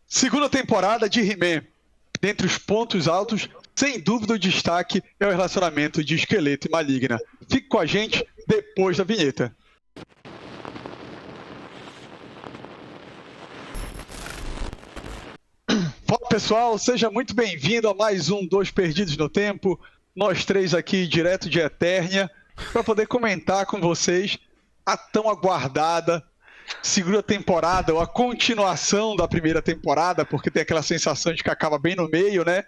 Segunda temporada de He-Man. Dentre os pontos altos, sem dúvida o destaque é o relacionamento de Esqueleto e Maligna. Fique com a gente depois da vinheta. Fala pessoal, seja muito bem-vindo a mais um Dois Perdidos no Tempo. Nós três aqui direto de Eternia para poder comentar com vocês a tão aguardada segunda temporada, ou a continuação da primeira temporada, porque tem aquela sensação de que acaba bem no meio, né?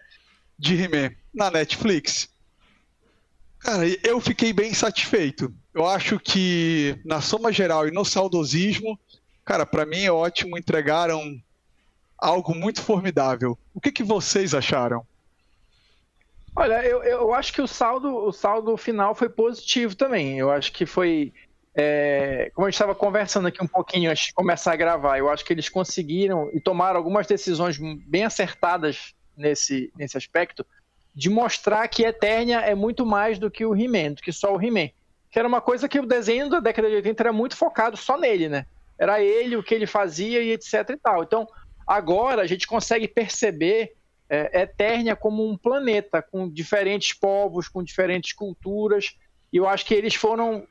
De He-Man na Netflix. Cara, eu fiquei bem satisfeito. Eu acho que na soma geral e no saudosismo, cara, pra mim é ótimo, entregaram algo muito formidável. O que vocês acharam? Olha, eu acho que o saldo final foi positivo também. Eu acho que foi... como a gente estava conversando aqui um pouquinho antes de começar a gravar, eu acho que eles conseguiram e tomaram algumas decisões bem acertadas nesse aspecto, de mostrar que Eternia é muito mais do que o He-Man, do que só o He-Man. Que era uma coisa que o desenho da década de 80 era muito focado só nele, né? Era ele, o que ele fazia e etc e tal. Então, agora a gente consegue perceber Eternia como um planeta, com diferentes povos, com diferentes culturas. E eu acho que eles foram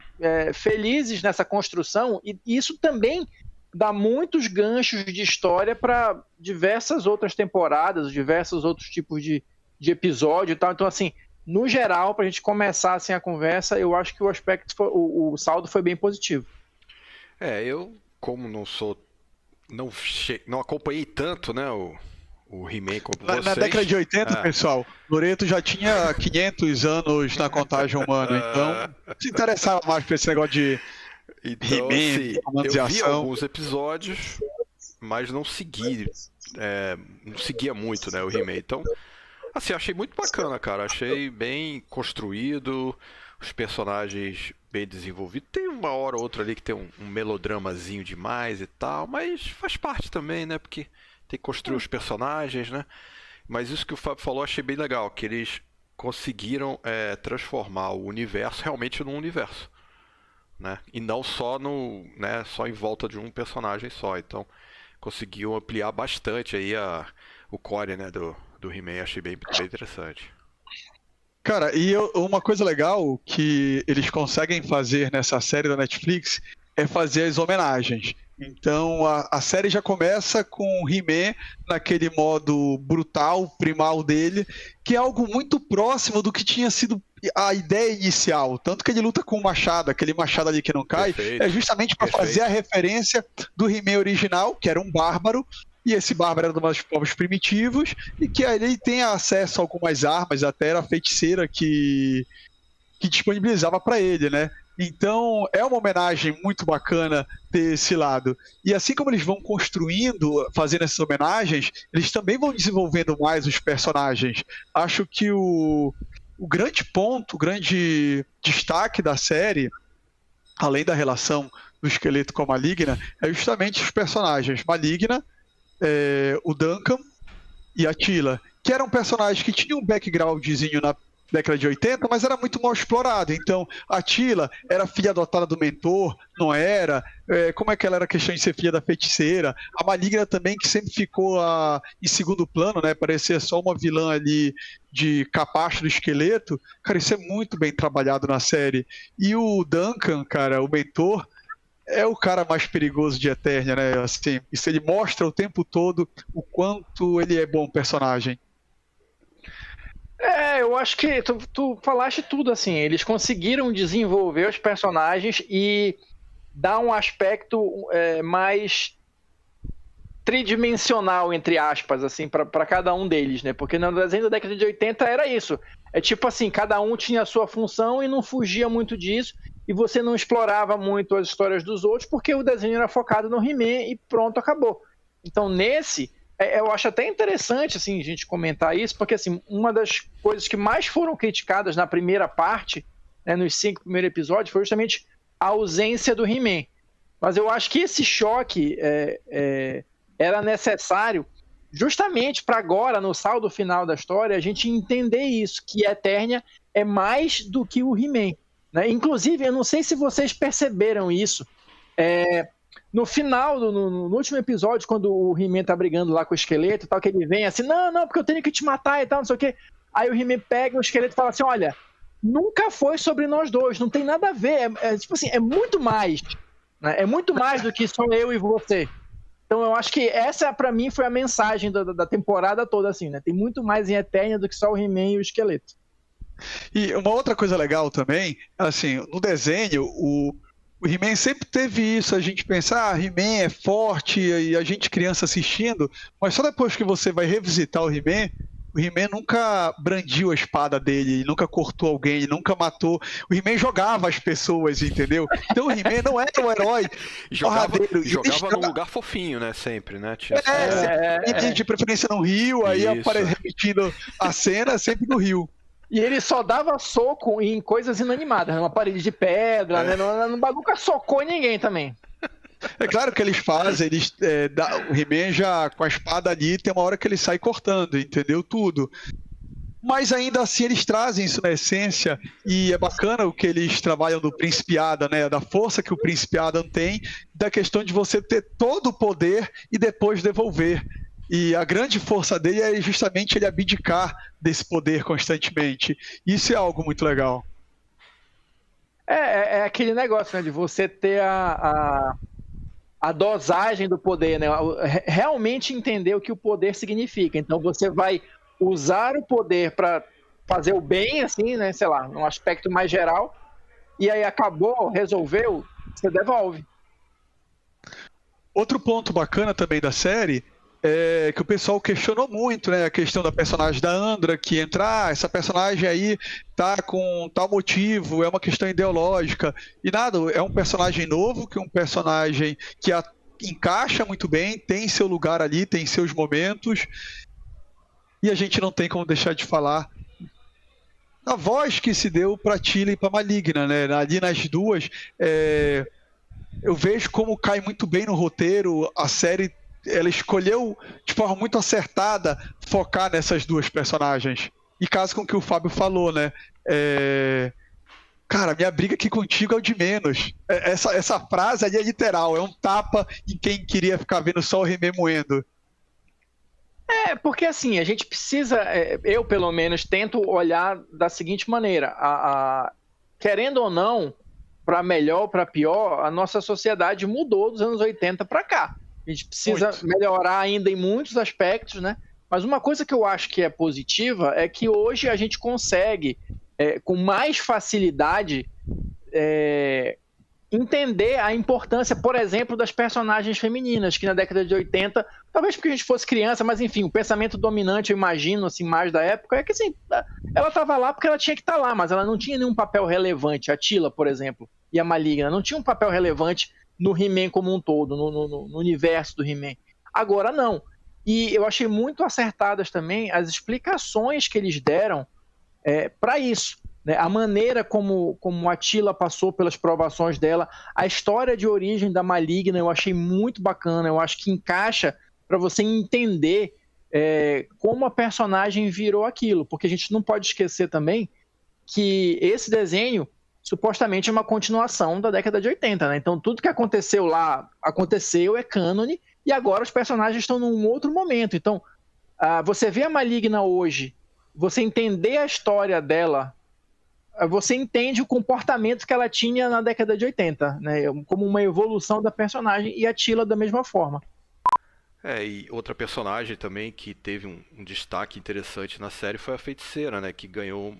felizes nessa construção, e isso também dá muitos ganchos de história para diversas outras temporadas, diversos outros tipos de episódio e tal. Então, assim, no geral, para a gente começar assim, a conversa, eu acho que o saldo foi bem positivo. Eu, como não acompanhei tanto, né, o He-Man como vocês. Na década de 80, pessoal, Loreto já tinha 500 anos na contagem humana, então se interessava mais por esse negócio de He-Man, eu vi alguns episódios, mas não seguia muito, né, o He-Man. Então, assim, achei muito bacana, cara. Achei bem construído, os personagens bem desenvolvidos. Tem uma hora ou outra ali que tem um melodramazinho demais e tal, mas faz parte também, né, porque tem que construir os personagens, né? Mas isso que o Fábio falou, achei bem legal, que eles conseguiram transformar o universo realmente num universo, né? E não só só em volta de um personagem só. Então, conseguiu ampliar bastante aí o core, né, do He-Man. Achei bem interessante. Cara, e uma coisa legal que eles conseguem fazer nessa série da Netflix é fazer as homenagens. Então a série já começa com o He-Man naquele modo brutal, primal dele, que é algo muito próximo do que tinha sido a ideia inicial. Tanto que ele luta com o machado, aquele machado ali que não cai, é justamente para fazer a referência do He-Man original, que era um bárbaro, e esse bárbaro era dos povos primitivos, e que aí ele tem acesso a algumas armas, até era a feiticeira que disponibilizava para ele, né? Então é uma homenagem muito bacana ter esse lado. E assim como eles vão construindo, fazendo essas homenagens, eles também vão desenvolvendo mais os personagens. Acho que o grande ponto, o grande destaque da série, além da relação do Esqueleto com a Maligna, é justamente os personagens Maligna, o Duncan e a Teela, que eram personagens que tinham um backgroundzinho na década de 80, mas era muito mal explorado. Então, a Teela era filha adotada do mentor, não era? Como é que ela era a questão de ser filha da feiticeira? A Maligna também, que sempre ficou em segundo plano, né? Parecia só uma vilã ali de capacho do Esqueleto. Cara, isso é muito bem trabalhado na série. E o Duncan, cara, o mentor, é o cara mais perigoso de Eternia, né? Assim, isso ele mostra o tempo todo o quanto ele é bom personagem. Eu acho que tu falaste tudo, assim, eles conseguiram desenvolver os personagens e dar um aspecto mais tridimensional, entre aspas, assim, para cada um deles, né? Porque no desenho da década de 80 era isso. É tipo assim, cada um tinha a sua função e não fugia muito disso, e você não explorava muito as histórias dos outros, porque o desenho era focado no He-Man e pronto, acabou. Então, nesse... eu acho até interessante assim, a gente comentar isso, porque assim, uma das coisas que mais foram criticadas na primeira parte, né, nos 5 primeiros episódios, foi justamente a ausência do He-Man. Mas eu acho que esse choque era necessário justamente para agora, no saldo final da história, a gente entender isso, que Eternia é mais do que o He-Man, né? Inclusive, eu não sei se vocês perceberam isso, no final, no último episódio, quando o He-Man tá brigando lá com o esqueleto e tal, que ele vem assim, não, porque eu tenho que te matar e tal, não sei o quê. Aí o He-Man pega o esqueleto e fala assim, olha, nunca foi sobre nós dois, não tem nada a ver, tipo assim, é muito mais, né? É muito mais do que só eu e você. Então eu acho que essa, pra mim, foi a mensagem da temporada toda, assim, né? Tem muito mais em Eternia do que só o He-Man e o esqueleto. E uma outra coisa legal também, assim, no desenho, o He-Man sempre teve isso, a gente pensa, He-Man é forte, e a gente criança assistindo, mas só depois que você vai revisitar o He-Man nunca brandiu a espada dele, nunca cortou alguém, nunca matou. O He-Man jogava as pessoas, entendeu? Então o He-Man não era um herói Jogava porradeiro. num lugar fofinho, né? Sempre, né? Tinha De preferência no rio, aí repetindo a cena sempre no rio. E ele só dava soco em coisas inanimadas, numa parede de pedra, né? Nunca socou em ninguém também. É claro que eles fazem, o He-Man já com a espada ali, tem uma hora que ele sai cortando, entendeu? Tudo. Mas ainda assim eles trazem isso na essência, e é bacana o que eles trabalham do Príncipe Adam, né? Da força que o Príncipe Adam tem, da questão de você ter todo o poder e depois devolver. E a grande força dele é justamente ele abdicar desse poder constantemente. Isso é algo muito legal. É aquele negócio, né? De você ter a dosagem do poder, né? Realmente entender o que o poder significa. Então você vai usar o poder para fazer o bem, assim, né? Sei lá, num aspecto mais geral. E aí acabou, resolveu, você devolve. Outro ponto bacana também da série é que o pessoal questionou muito, né, a questão da personagem da Andra, que essa personagem aí tá com tal motivo, é uma questão ideológica, e nada, é um personagem novo, que é um personagem que encaixa muito bem, tem seu lugar ali, tem seus momentos, e a gente não tem como deixar de falar a voz que se deu para Teela e para Maligna, né, ali nas duas, eu vejo como cai muito bem no roteiro, a série ela escolheu de forma muito acertada focar nessas duas personagens. E caso com o que o Fábio falou, né? Cara, minha briga aqui contigo é o de menos. Essa frase ali é literal, é um tapa em quem queria ficar vendo só o He-Man moendo. Porque assim, a gente precisa, eu pelo menos tento olhar da seguinte maneira, querendo ou não, para melhor ou para pior, a nossa sociedade mudou dos anos 80 para cá. A gente precisa melhorar ainda em muitos aspectos, né? Mas uma coisa que eu acho que é positiva é que hoje a gente consegue, com mais facilidade, entender a importância, por exemplo, das personagens femininas, que na década de 80, talvez porque a gente fosse criança, mas enfim, o pensamento dominante, eu imagino, assim, mais da época, é que assim, ela estava lá porque ela tinha que estar lá, mas ela não tinha nenhum papel relevante. A Teela, por exemplo, e a Maligna não tinham um papel relevante no He-Man como um todo, no universo do He-Man. Agora não. E eu achei muito acertadas também as explicações que eles deram para isso. Né? A maneira como a Teela passou pelas provações dela, a história de origem da Maligna eu achei muito bacana, eu acho que encaixa para você entender como a personagem virou aquilo, porque a gente não pode esquecer também que esse desenho supostamente é uma continuação da década de 80, né? Então tudo que aconteceu lá, aconteceu, é cânone, e agora os personagens estão num outro momento. Então, você vê a Maligna hoje, você entender a história dela, você entende o comportamento que ela tinha na década de 80, né? Como uma evolução da personagem, e a Teela da mesma forma. E outra personagem também que teve um destaque interessante na série foi a Feiticeira, né? Que ganhou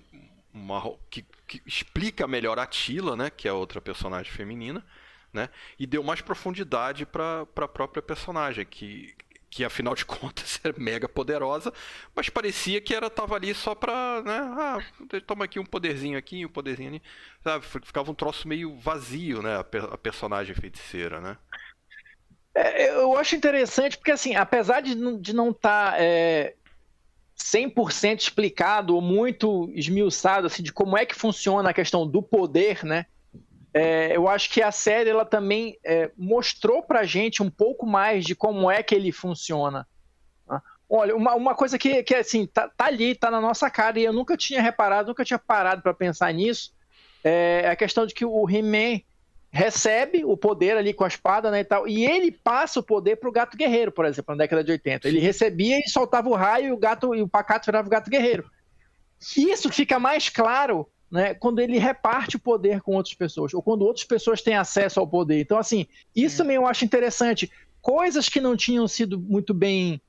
que explica melhor a Teela, né, que é a outra personagem feminina, né, e deu mais profundidade para a própria personagem, que afinal de contas é mega poderosa, mas parecia que ela estava ali só para, né, toma aqui um poderzinho aqui, um poderzinho ali, sabe? Ficava um troço meio vazio, né, a personagem Feiticeira, né. Eu acho interessante porque, assim, apesar de não estar 100% explicado ou muito esmiuçado assim, de como é que funciona a questão do poder, né? Eu acho que a série ela também mostrou pra gente um pouco mais de como é que ele funciona. Olha, uma coisa que assim, tá ali, tá na nossa cara, e eu nunca tinha reparado, nunca tinha parado para pensar nisso, é a questão de que o He-Man, recebe o poder ali com a espada, né, e tal, e ele passa o poder pro Gato Guerreiro, por exemplo, na década de 80. Ele recebia e soltava o raio e o Pacato virava o Gato Guerreiro. Isso fica mais claro, né, quando ele reparte o poder com outras pessoas, ou quando outras pessoas têm acesso ao poder. Então, assim, isso também eu acho interessante. Coisas que não tinham sido muito bem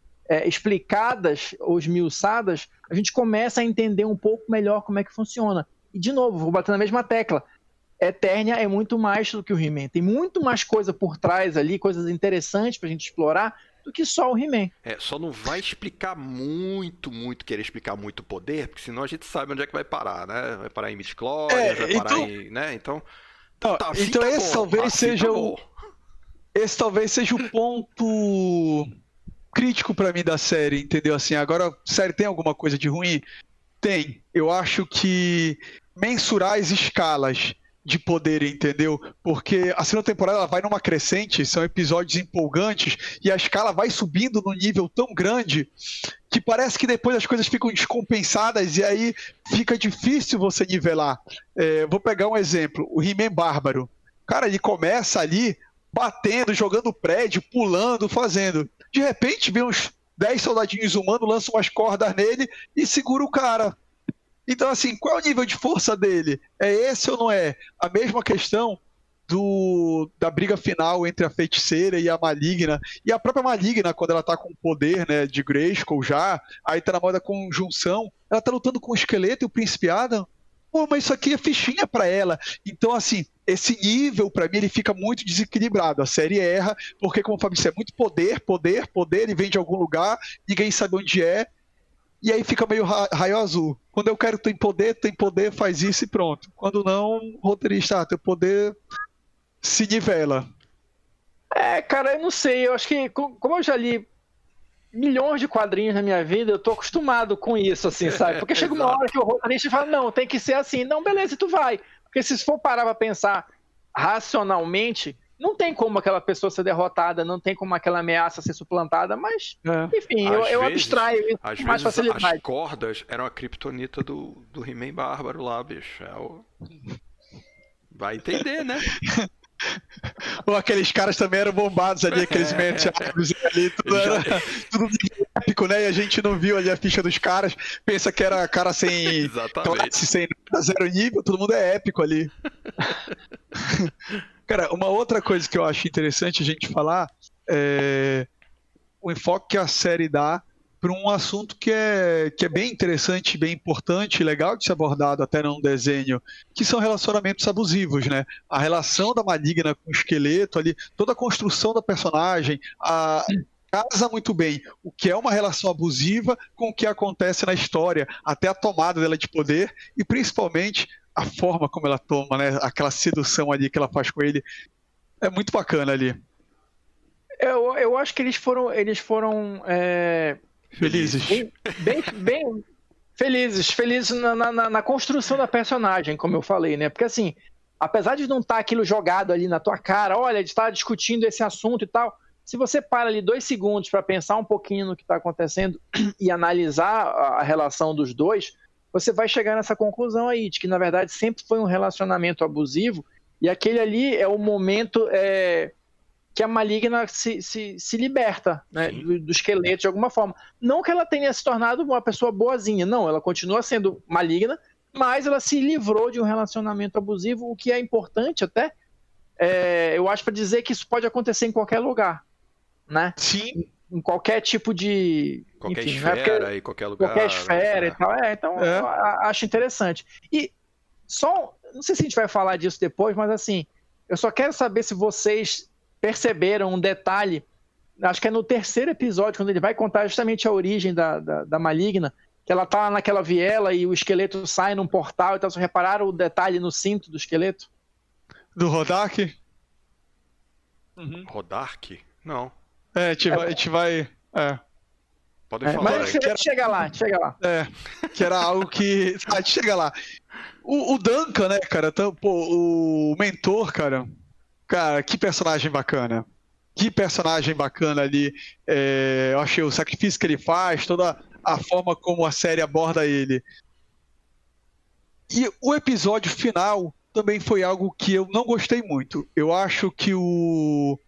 explicadas ou esmiuçadas, a gente começa a entender um pouco melhor como é que funciona. E, de novo, vou bater na mesma tecla. Eternia é muito mais do que o He-Man. Tem muito mais coisa por trás ali, coisas interessantes pra gente explorar, do que só o He-Man. Só não vai explicar muito, querer explicar muito o poder, porque senão a gente sabe onde é que vai parar, né? Vai parar em midi-chlorians, vai parar em... né? Então esse talvez seja esse talvez seja o ponto crítico pra mim da série, entendeu? Assim, agora, a série tem alguma coisa de ruim? Tem. Eu acho que mensurar as escalas de poder, entendeu? Porque a segunda temporada ela vai numa crescente, são episódios empolgantes, e a escala vai subindo num nível tão grande que parece que depois as coisas ficam descompensadas e aí fica difícil você nivelar. Vou pegar um exemplo, o He-Man Bárbaro. Cara, ele começa ali batendo, jogando prédio, pulando, fazendo. De repente vem uns 10 soldadinhos humanos, lançam umas cordas nele e segura o cara. Então, assim, qual é o nível de força dele? É esse ou não é? A mesma questão da briga final entre a feiticeira e a maligna. E a própria maligna, quando ela tá com o poder, né, de Grayskull já, aí tá na moda conjunção, ela tá lutando com o esqueleto e o príncipe Adam. Pô, mas isso aqui é fichinha pra ela. Então, assim, esse nível, pra mim, ele fica muito desequilibrado. A série erra, porque, como o Fábio disse, é muito poder, ele vem de algum lugar, ninguém sabe onde é, e aí fica meio raio azul. Quando eu quero tem poder, faz isso e pronto. Quando não, roteirista, teu poder se nivela. Cara, eu não sei, eu acho que, como eu já li milhões de quadrinhos na minha vida, eu tô acostumado com isso, assim, sabe? Porque chega uma hora que o roteirista fala, não, tem que ser assim. Não, beleza, tu vai. Porque se for parar pra pensar racionalmente, não tem como aquela pessoa ser derrotada, não tem como aquela ameaça ser suplantada, mas, enfim, eu abstraio isso com mais facilidade. As cordas eram a criptonita do He-Man Bárbaro lá, bicho. Vai entender, né? Ou aqueles caras também eram bombados ali, aqueles menteados ali, tudo épico, né? E a gente não viu ali a ficha dos caras, pensa que era cara sem classe, sem zero nível, todo mundo é épico ali. Cara, uma outra coisa que eu acho interessante a gente falar é o enfoque que a série dá para um assunto que é bem interessante, bem importante, legal de ser abordado até num desenho, que são relacionamentos abusivos, né? A relação da maligna com o esqueleto ali, toda a construção da personagem, casa muito bem o que é uma relação abusiva com o que acontece na história, até a tomada dela de poder e principalmente a forma como ela toma, né? Aquela sedução ali que ela faz com ele, é muito bacana ali. Eu acho que eles foram felizes. Bem felizes na construção da personagem, como eu falei, né? Porque assim, apesar de não estar aquilo jogado ali na tua cara, olha, a gente está discutindo esse assunto e tal, se você para ali 2 segundos para pensar um pouquinho no que está acontecendo e analisar a relação dos dois, você vai chegar nessa conclusão aí, de que na verdade sempre foi um relacionamento abusivo, e aquele ali é o momento que a maligna se liberta, né, do esqueleto de alguma forma. Não que ela tenha se tornado uma pessoa boazinha, não, ela continua sendo maligna, mas ela se livrou de um relacionamento abusivo, o que é importante até, eu acho, para dizer que isso pode acontecer em qualquer lugar, né? Sim. Em qualquer tipo de... Qualquer enfim, esfera e qualquer lugar. Qualquer esfera e tal. Então, eu acho interessante. E só... Não sei se a gente vai falar disso depois, mas assim, eu só quero saber se vocês perceberam um detalhe, acho que é no 3º episódio, quando ele vai contar justamente a origem da maligna, que ela tá naquela viela e o esqueleto sai num portal, então vocês repararam o detalhe no cinto do esqueleto? Do Rodark? Rodark? Não. A gente vai... Podem falar mas aí. chega lá. Que era algo que... a gente chega lá. O Duncan, né, cara? O mentor, cara... Cara, que personagem bacana. Que personagem bacana ali. Eu achei o sacrifício que ele faz, toda a forma como a série aborda ele. E o episódio final também foi algo que eu não gostei muito. Eu acho que o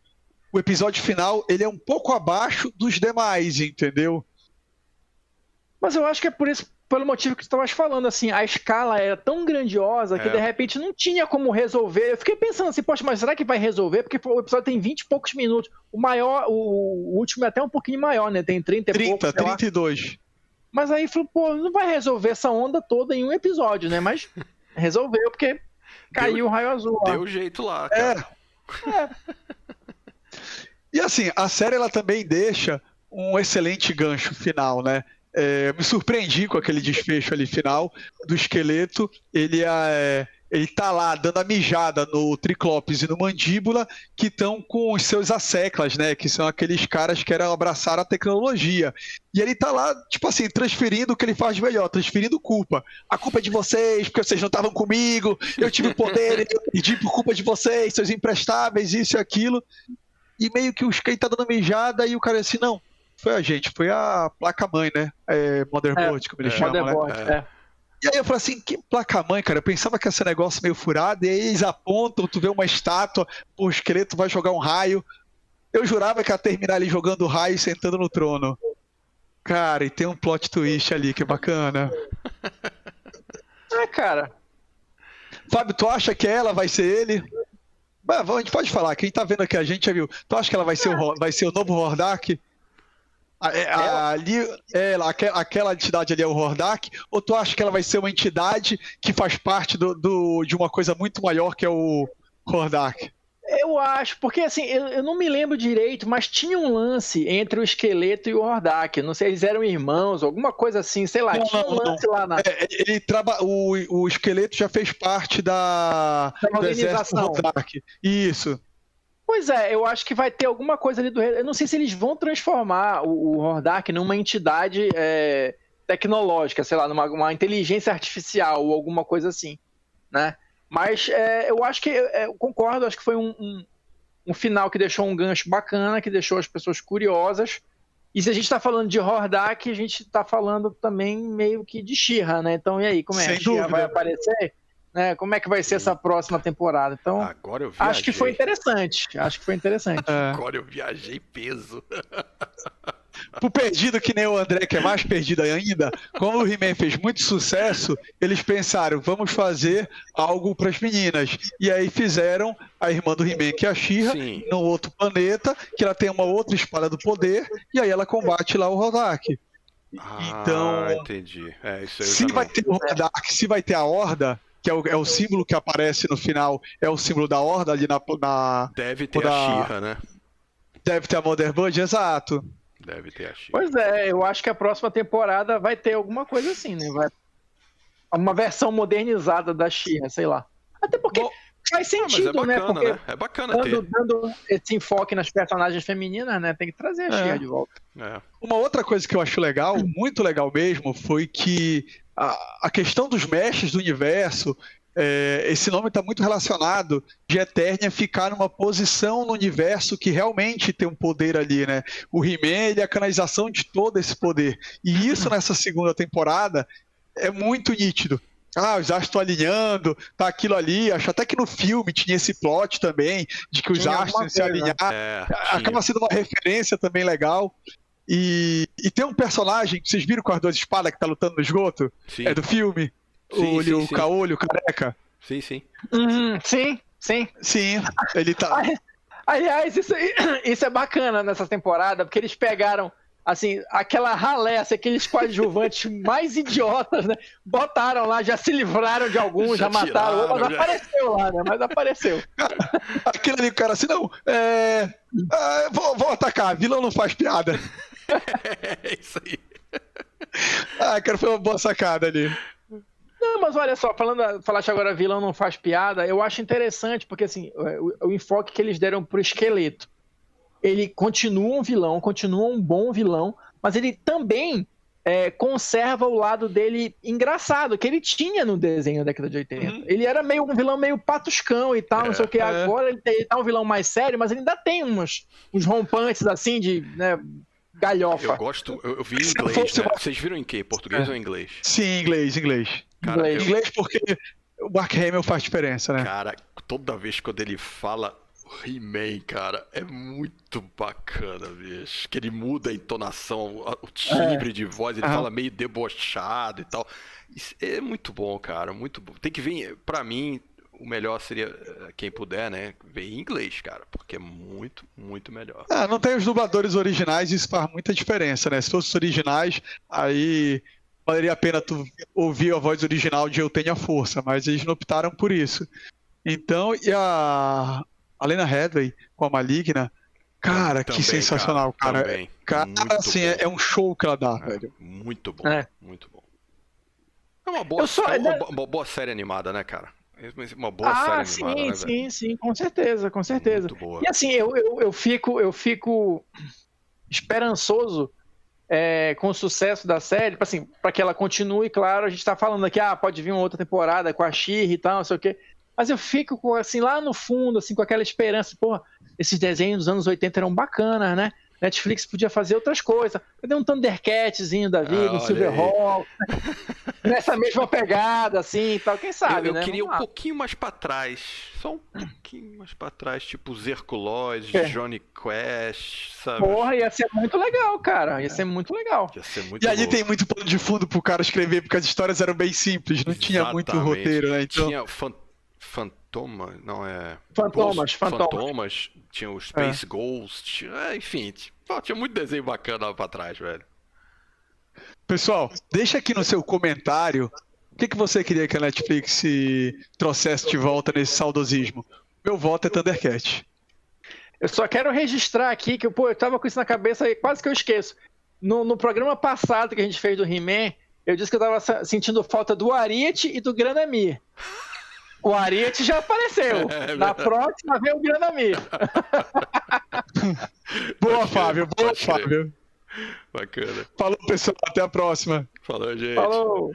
episódio final, ele é um pouco abaixo dos demais, entendeu? Mas eu acho que é por isso, pelo motivo que tu estavas falando, assim, a escala era tão grandiosa que de repente não tinha como resolver. Eu fiquei pensando assim, poxa, mas será que vai resolver? Porque o episódio tem 20 e poucos minutos. O último é até um pouquinho maior, né? Tem 30 e poucos. 32. Mas aí falou, pô, não vai resolver essa onda toda em um episódio, né? Mas resolveu, porque caiu o raio azul lá. Deu jeito lá, cara. E assim, a série ela também deixa um excelente gancho final, né? Me surpreendi com aquele desfecho ali final do esqueleto. Ele tá lá dando a mijada no Triclopes e no Mandíbula, que estão com os seus asseclas, né? Que são aqueles caras que abraçaram a tecnologia. E ele tá lá, tipo assim, transferindo o que ele faz de melhor, transferindo culpa. A culpa é de vocês, porque vocês não estavam comigo, eu tive o poder, eu pedi por culpa de vocês, seus imprestáveis, isso e aquilo. E meio que os quem tá dando mijada e o cara assim, não, foi a gente, foi a placa-mãe, né? Motherboard, como eles chamam, Motherboard, né? E aí eu falei assim, que placa-mãe, cara? Eu pensava que ia ser um negócio meio furado, e aí eles apontam, tu vê uma estátua, o esqueleto vai jogar um raio. Eu jurava que ia terminar ali jogando raio e sentando no trono. Cara, e tem um plot twist ali, que é bacana. Cara. Fábio, tu acha que ela vai ser ele? A gente pode falar, quem tá vendo aqui a gente já viu. Tu acha que ela vai ser o novo Hordak? Aquela entidade ali é o Hordak? Ou tu acha que ela vai ser uma entidade que faz parte de uma coisa muito maior que é o Hordak? Eu acho, porque assim, eu não me lembro direito, mas tinha um lance entre o esqueleto e o Hordak. Não sei, eles eram irmãos, alguma coisa assim, sei lá. Tinha um lance lá na. O esqueleto já fez parte da organização. Hordak. Isso. Pois é, eu acho que vai ter alguma coisa ali do. Eu não sei se eles vão transformar o Hordak numa entidade tecnológica, sei lá, numa inteligência artificial ou alguma coisa assim, né? Mas eu acho que, eu concordo, acho que foi um final que deixou um gancho bacana, que deixou as pessoas curiosas. E se a gente está falando de Hordak, a gente está falando também meio que de She-Ra, né? Então, e aí, como é? Sem A She-Ra dúvida. vai aparecer? Né? Como é que vai ser essa próxima temporada? Então, Agora eu viajei. acho que foi interessante. Agora eu viajei peso. Pro perdido que nem o André, que é mais perdido ainda, como o He-Man fez muito sucesso, eles pensaram, vamos fazer algo para as meninas. E aí fizeram a irmã do He-Man, que é a She-Ra, no outro planeta, que ela tem uma outra espada do poder, e aí ela combate lá o Hordak. Então, entendi. Isso aí se vai ter o Hordak, se vai ter a Horda, que é o símbolo que aparece no final, é o símbolo da Horda ali na deve ter a She-Ra, né? Deve ter a Motherboard, exato. Deve ter a She-Ra. Pois eu acho que a próxima temporada vai ter alguma coisa assim, né? Uma versão modernizada da She-Ra, sei lá. Até porque faz sentido, mas é bacana, né? Porque É bacana ter. Dando esse enfoque nas personagens femininas, né? Tem que trazer a She-Ra de volta. Uma outra coisa que eu acho legal, muito legal mesmo, foi que a questão dos mestres do universo, esse nome está muito relacionado de Eternia ficar numa posição no universo que realmente tem um poder ali, né? O He-Man, ele é a canalização de todo esse poder. E isso nessa segunda temporada é muito nítido. Os astros estão alinhando, tá aquilo ali. Acho até que no filme tinha esse plot também, de que os astros se alinhar. Acaba sendo uma referência também legal. E tem um personagem, vocês viram com as duas espadas que tá lutando no esgoto? Sim. É do filme? O caolho, careca. Sim. Sim, ele tá... Aliás, isso é bacana nessa temporada, porque eles pegaram, assim, aquela ralé, aqueles coadjuvantes mais idiotas, né? Botaram lá, já se livraram de alguns, já mataram, mas apareceu lá, né? Mas apareceu. Aquele ali, o cara assim, não, vou atacar, vilão não faz piada. É isso aí. Cara, foi uma boa sacada ali. Não, mas olha só, falaste agora vilão não faz piada, eu acho interessante, porque assim, o enfoque que eles deram pro esqueleto, ele continua um vilão, continua um bom vilão, mas ele também conserva o lado dele engraçado, que ele tinha no desenho da década de 80. Ele era um vilão meio patuscão e tal, não sei o que. Agora ele tá um vilão mais sério, mas ele ainda tem uns rompantes assim de, né, galhofa. Eu gosto, eu vi em inglês, né? Vocês viram em quê? Português ou inglês? Sim, inglês. Cara, inglês porque o Mark Hamill faz diferença, né? Cara, toda vez quando ele fala He-Man, cara, é muito bacana, bicho. Que ele muda a entonação, o timbre de voz, ele fala meio debochado e tal. Isso é muito bom, cara, muito bom. Tem que vir, pra mim, o melhor seria, quem puder, né, ver em inglês, cara, porque é muito, muito melhor. Não tem os dubladores originais, isso faz muita diferença, né? Se fossem os originais, aí valeria a pena tu ouvir a voz original de Eu Tenho a Força, mas eles não optaram por isso. Então, e a Lena Headey com a Maligna, cara, Também, que sensacional, cara. Também. Cara, Muito assim, bom. é um show que ela dá, velho. Muito bom, muito bom. É uma boa série animada, né, cara? Uma boa série animada, né, velho? Sim, com certeza. Muito boa. E assim, eu fico esperançoso com o sucesso da série, assim, para que ela continue, claro, a gente tá falando aqui, pode vir uma outra temporada com a She-Ra e tal, não sei o quê, mas eu fico, assim, lá no fundo, assim, com aquela esperança, porra, esses desenhos dos anos 80 eram bacanas, né? Netflix podia fazer outras coisas. Cadê um Thundercatzinho da vida, um Silverhawk, nessa mesma pegada, assim, e tal, quem sabe, eu né? queria um pouquinho mais pra trás, só um pouquinho mais pra trás, tipo os Herculoides, Johnny Quest, sabe? Porra, ia ser muito legal, cara, ia ser muito legal. Ia ser muito E ali tem muito plano de fundo pro cara escrever, porque as histórias eram bem simples, não tinha muito roteiro, né? Então... Tinha Fantomas, não é... Fantomas. Tinha o Space Ghost, enfim, tinha muito desenho bacana lá pra trás, velho. Pessoal, deixa aqui no seu comentário o que você queria que a Netflix trouxesse de volta nesse saudosismo. Meu voto é Thundercat. Eu só quero registrar aqui que eu tava com isso na cabeça e quase que eu esqueço. No programa passado que a gente fez do He-Man, eu disse que eu tava sentindo falta do Ariete e do Granamir. O Ariete já apareceu. Na próxima vem o Granamir. Boa, Fábio. Boa, Fábio. Bacana. Falou, pessoal. Até a próxima. Falou, gente. Falou.